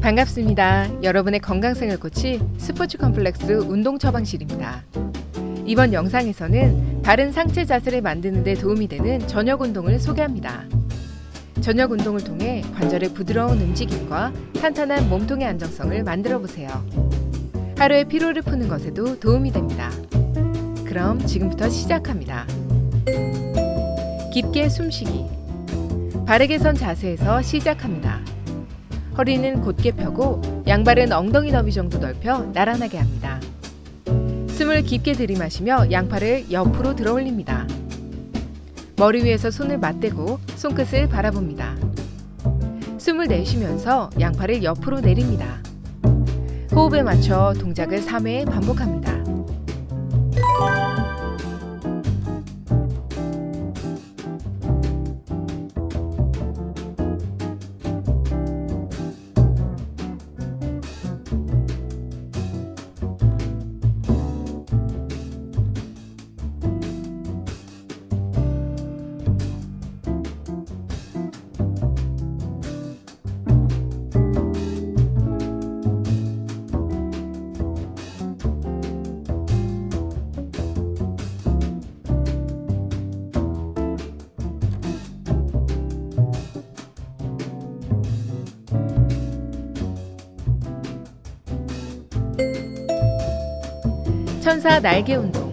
반갑습니다. 여러분의 건강생활 코치 스포츠 컴플렉스 운동 처방실입니다. 이번 영상에서는 바른 상체 자세를 만드는 데 도움이 되는 저녁 운동을 소개합니다. 저녁 운동을 통해 관절의 부드러운 움직임과 탄탄한 몸통의 안정성을 만들어 보세요. 하루의 피로를 푸는 것에도 도움이 됩니다. 그럼 지금부터 시작합니다. 깊게 숨쉬기. 바르게 선 자세에서 시작합니다. 허리는 곧게 펴고 양발은 엉덩이 너비 정도 넓혀 나란하게 합니다. 숨을 깊게 들이마시며 양팔을 옆으로 들어 올립니다. 머리 위에서 손을 맞대고 손끝을 바라봅니다. 숨을 내쉬면서 양팔을 옆으로 내립니다. 호흡에 맞춰 동작을 3회 반복합니다. 천사 날개 운동.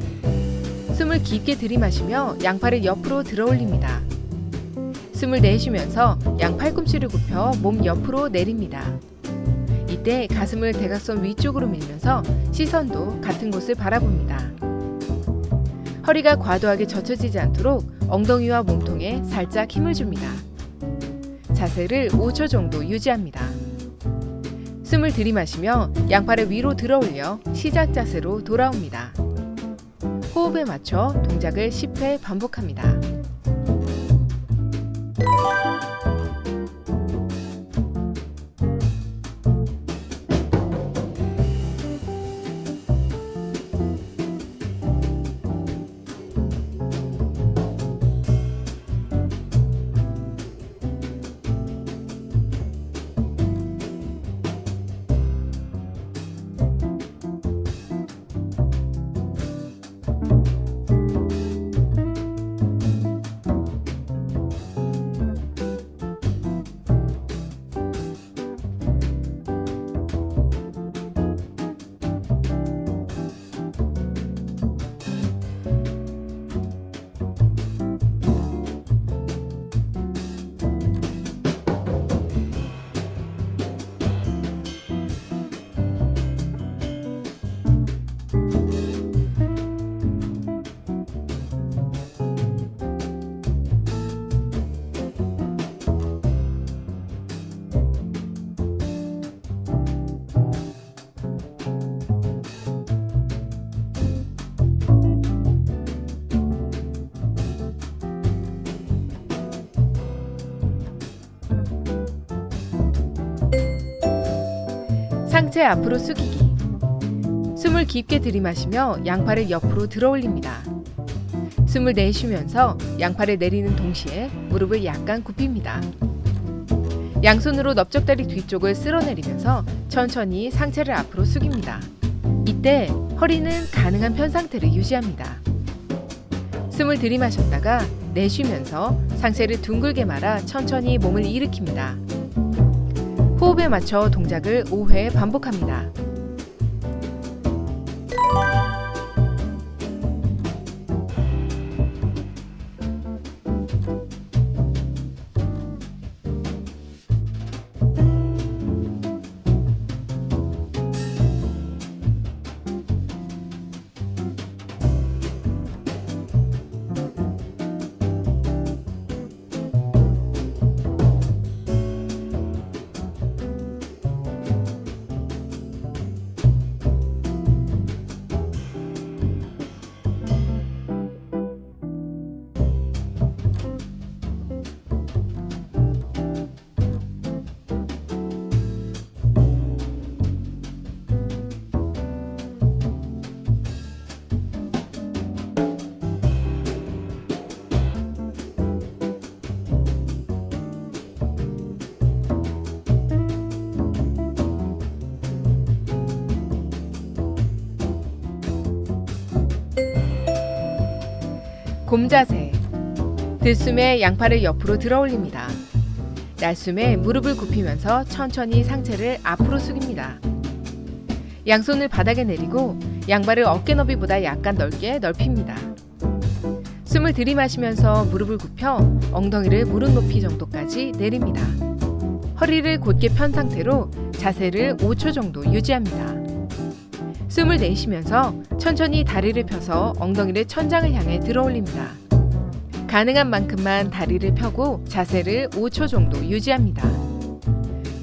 숨을 깊게 들이마시며 양팔을 옆으로 들어 올립니다. 숨을 내쉬면서 양 팔꿈치를 굽혀 몸 옆으로 내립니다. 이때 가슴을 대각선 위쪽으로 밀면서 시선도 같은 곳을 바라봅니다. 허리가 과도하게 젖혀지지 않도록 엉덩이와 몸통에 살짝 힘을 줍니다. 자세를 5초 정도 유지합니다. 숨을 들이마시며 양팔을 위로 들어 올려 시작 자세로 돌아옵니다. 호흡에 맞춰 동작을 10회 반복합니다. 상체 앞으로 숙이기. 숨을 깊게 들이마시며 양팔을 옆으로 들어 올립니다. 숨을 내쉬면서 양팔을 내리는 동시에 무릎을 약간 굽힙니다. 양손으로 넓적다리 뒤쪽을 쓸어내리면서 천천히 상체를 앞으로 숙입니다. 이때 허리는 가능한 편 상태를 유지합니다. 숨을 들이마셨다가 내쉬면서 상체를 둥글게 말아 천천히 몸을 일으킵니다. 호흡에 맞춰 동작을 5회 반복합니다. 곰자세. 들숨에 양팔을 옆으로 들어 올립니다. 날숨에 무릎을 굽히면서 천천히 상체를 앞으로 숙입니다. 양손을 바닥에 내리고 양발을 어깨 너비보다 약간 넓게 넓힙니다. 숨을 들이마시면서 무릎을 굽혀 엉덩이를 무릎 높이 정도까지 내립니다. 허리를 곧게 편 상태로 자세를 5초 정도 유지합니다. 숨을 내쉬면서 천천히 다리를 펴서 엉덩이를 천장을 향해 들어 올립니다. 가능한 만큼만 다리를 펴고 자세를 5초 정도 유지합니다.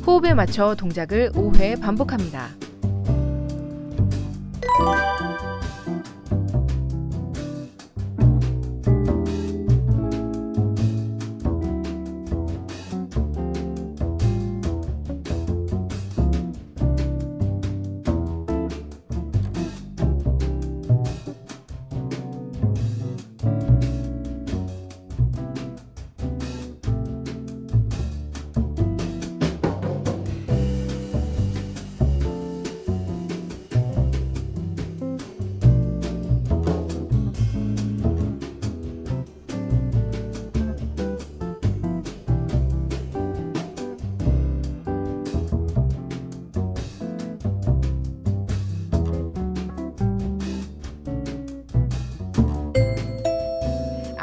호흡에 맞춰 동작을 5회 반복합니다.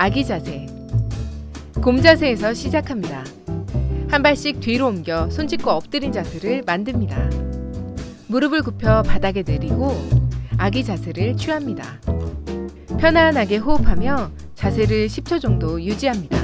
아기 자세. 곰 자세에서 시작합니다. 한 발씩 뒤로 옮겨 손 짚고 엎드린 자세를 만듭니다. 무릎을 굽혀 바닥에 내리고 아기 자세를 취합니다. 편안하게 호흡하며 자세를 10초 정도 유지합니다.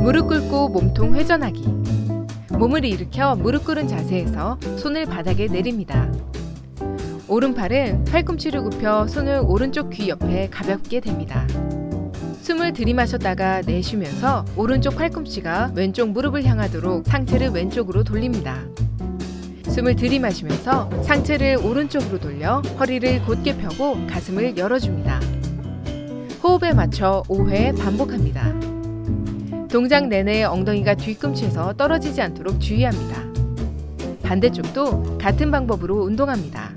무릎 꿇고 몸통 회전하기. 몸을 일으켜 무릎 꿇은 자세에서 손을 바닥에 내립니다. 오른팔은 팔꿈치를 굽혀 손을 오른쪽 귀 옆에 가볍게 댑니다. 숨을 들이마셨다가 내쉬면서 오른쪽 팔꿈치가 왼쪽 무릎을 향하도록 상체를 왼쪽으로 돌립니다. 숨을 들이마시면서 상체를 오른쪽으로 돌려 허리를 곧게 펴고 가슴을 열어줍니다. 호흡에 맞춰 5회 반복합니다. 동작 내내 엉덩이가 뒤꿈치에서 떨어지지 않도록 주의합니다. 반대쪽도 같은 방법으로 운동합니다.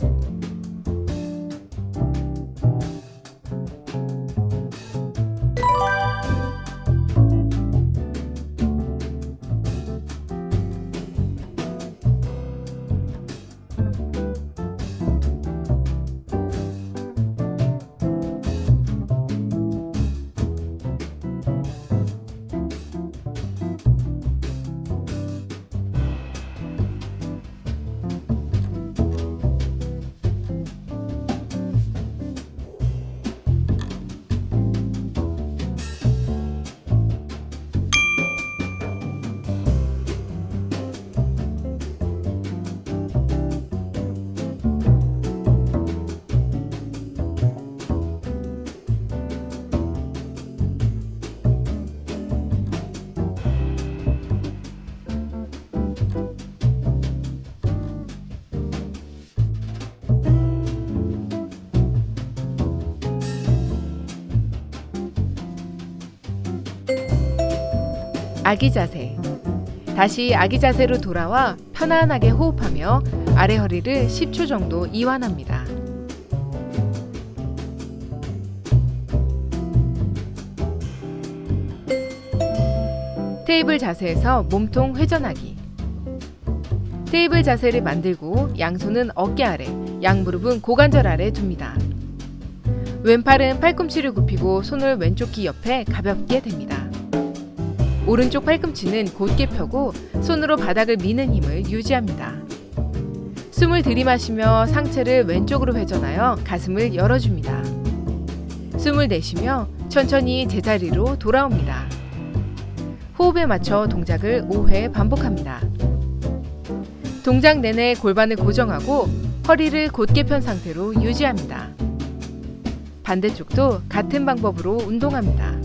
아기 자세. 다시 아기 자세로 돌아와 편안하게 호흡하며 아래 허리를 10초 정도 이완합니다. 테이블 자세에서 몸통 회전하기. 테이블 자세를 만들고 양손은 어깨 아래, 양무릎은 고관절 아래 둡니다. 왼팔은 팔꿈치를 굽히고 손을 왼쪽 귀 옆에 가볍게 댑니다. 오른쪽 팔꿈치는 곧게 펴고 손으로 바닥을 미는 힘을 유지합니다. 숨을 들이마시며 상체를 왼쪽으로 회전하여 가슴을 열어줍니다. 숨을 내쉬며 천천히 제자리로 돌아옵니다. 호흡에 맞춰 동작을 5회 반복합니다. 동작 내내 골반을 고정하고 허리를 곧게 편 상태로 유지합니다. 반대쪽도 같은 방법으로 운동합니다.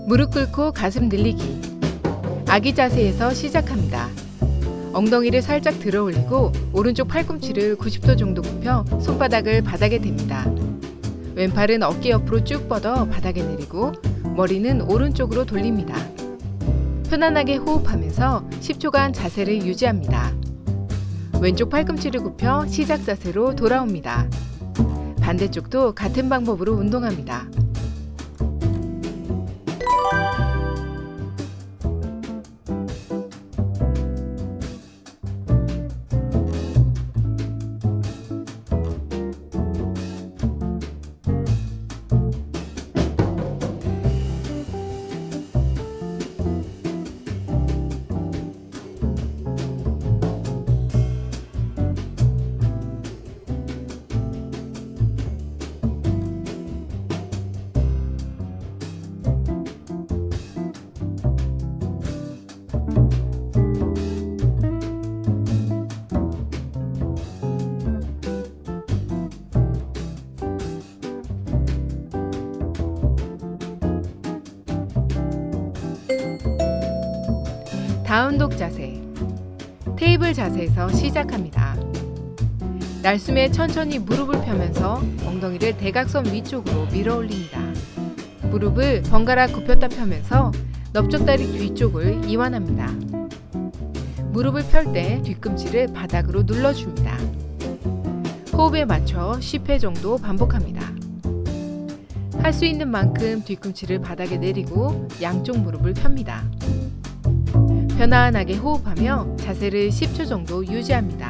무릎 꿇고 가슴 늘리기. 아기 자세에서 시작합니다. 엉덩이를 살짝 들어 올리고 오른쪽 팔꿈치를 90도 정도 굽혀 손바닥을 바닥에 댑니다. 왼팔은 어깨 옆으로 쭉 뻗어 바닥에 내리고 머리는 오른쪽으로 돌립니다. 편안하게 호흡하면서 10초간 자세를 유지합니다. 왼쪽 팔꿈치를 굽혀 시작 자세로 돌아옵니다. 반대쪽도 같은 방법으로 운동합니다. 다운독 자세. 테이블 자세에서 시작합니다. 날숨에 천천히 무릎을 펴면서 엉덩이를 대각선 위쪽으로 밀어 올립니다. 무릎을 번갈아 굽혔다 펴면서 넓적다리 뒤쪽을 이완합니다. 무릎을 펼 때 뒤꿈치를 바닥으로 눌러줍니다. 호흡에 맞춰 10회 정도 반복합니다. 할 수 있는 만큼 뒤꿈치를 바닥에 내리고 양쪽 무릎을 펴니다. 편안하게 호흡하며 자세를 10초 정도 유지합니다.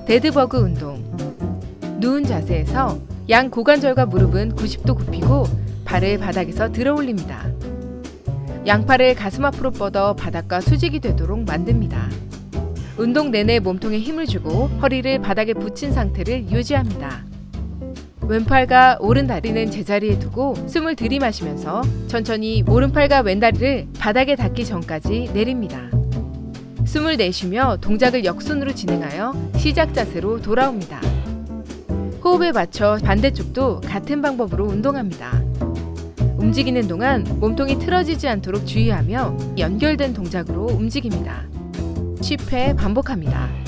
데드버그 운동. 누운 자세에서 양 고관절과 무릎은 90도 굽히고 발을 바닥에서 들어 올립니다. 양팔을 가슴 앞으로 뻗어 바닥과 수직이 되도록 만듭니다. 운동 내내 몸통에 힘을 주고 허리를 바닥에 붙인 상태를 유지합니다. 왼팔과 오른다리는 제자리에 두고 숨을 들이마시면서 천천히 오른팔과 왼다리를 바닥에 닿기 전까지 내립니다. 숨을 내쉬며 동작을 역순으로 진행하여 시작 자세로 돌아옵니다. 호흡에 맞춰 반대쪽도 같은 방법으로 운동합니다. 움직이는 동안 몸통이 틀어지지 않도록 주의하며 연결된 동작으로 움직입니다. 10회 반복합니다.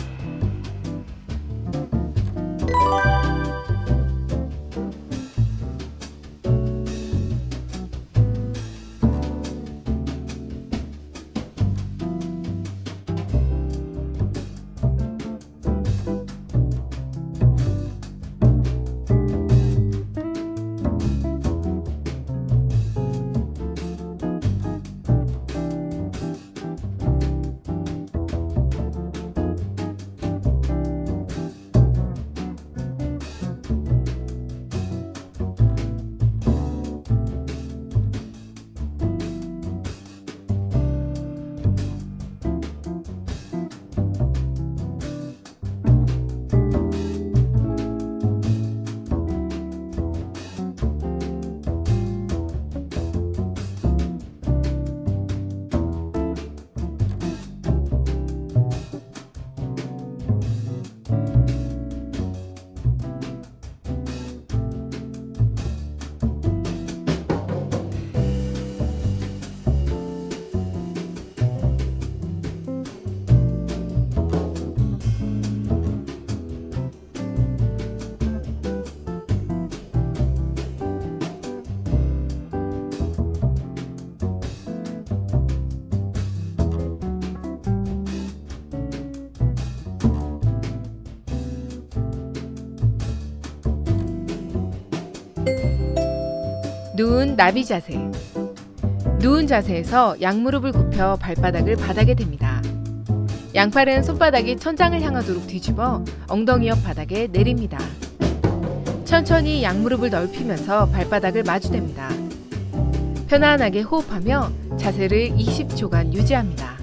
누운 나비 자세. 누운 자세에서 양무릎을 굽혀 발바닥을 바닥에 댑니다. 양팔은 손바닥이 천장을 향하도록 뒤집어 엉덩이 옆 바닥에 내립니다. 천천히 양무릎을 넓히면서 발바닥을 마주댑니다. 편안하게 호흡하며 자세를 20초간 유지합니다.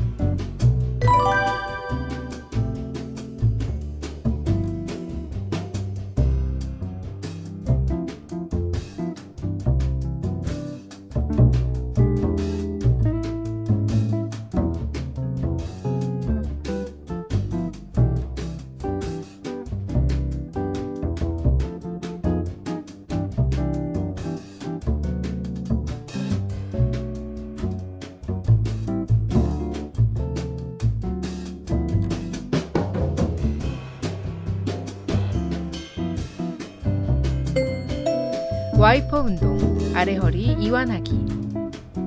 와이퍼 운동, 아래 허리 이완하기.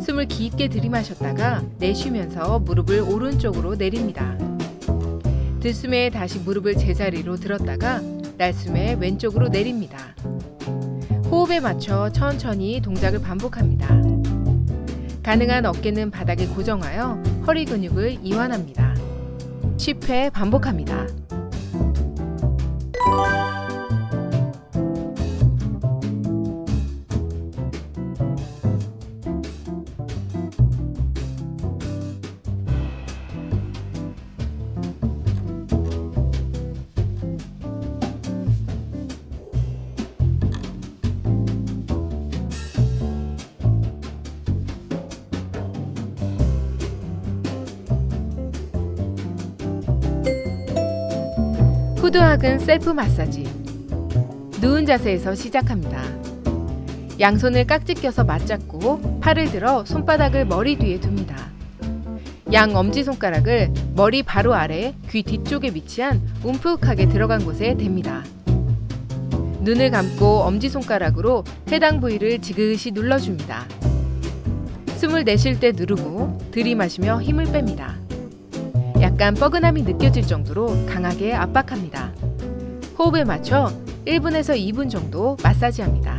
숨을 깊게 들이마셨다가 내쉬면서 무릎을 오른쪽으로 내립니다. 들숨에 다시 무릎을 제자리로 들었다가 날숨에 왼쪽으로 내립니다. 호흡에 맞춰 천천히 동작을 반복합니다. 가능한 어깨는 바닥에 고정하여 허리 근육을 이완합니다. 10회 반복합니다. 후두학은 셀프 마사지. 누운 자세에서 시작합니다. 양손을 깍지 껴서 맞잡고 팔을 들어 손바닥을 머리 뒤에 둡니다. 양 엄지손가락을 머리 바로 아래 귀 뒤쪽에 위치한 움푹하게 들어간 곳에 댑니다. 눈을 감고 엄지손가락으로 해당 부위를 지그시 눌러줍니다. 숨을 내쉴 때 누르고 들이마시며 힘을 뺍니다. 약간 뻐근함이 느껴질 정도로 강하게 압박합니다. 호흡에 맞춰 1분에서 2분 정도 마사지합니다.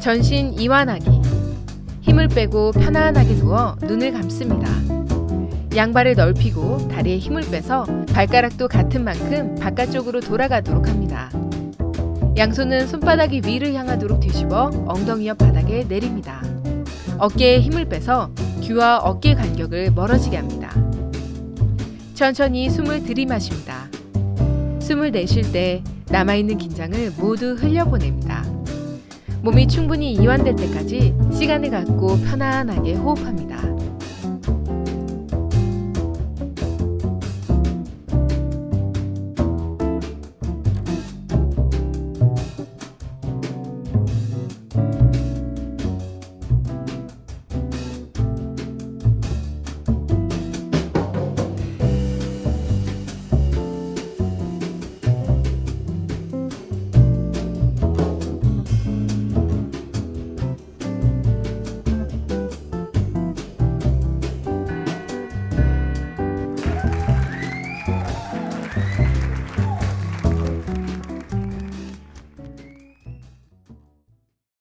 전신 이완하기. 힘을 빼고 편안하게 누워 눈을 감습니다. 양발을 넓히고 다리에 힘을 빼서 발가락도 같은 만큼 바깥쪽으로 돌아가도록 합니다. 양손은 손바닥이 위를 향하도록 뒤집어 엉덩이 옆 바닥에 내립니다. 어깨에 힘을 빼서 귀와 어깨 간격을 멀어지게 합니다. 천천히 숨을 들이마십니다. 숨을 내쉴 때 남아있는 긴장을 모두 흘려보냅니다. 몸이 충분히 이완될 때까지 시간을 갖고 편안하게 호흡합니다.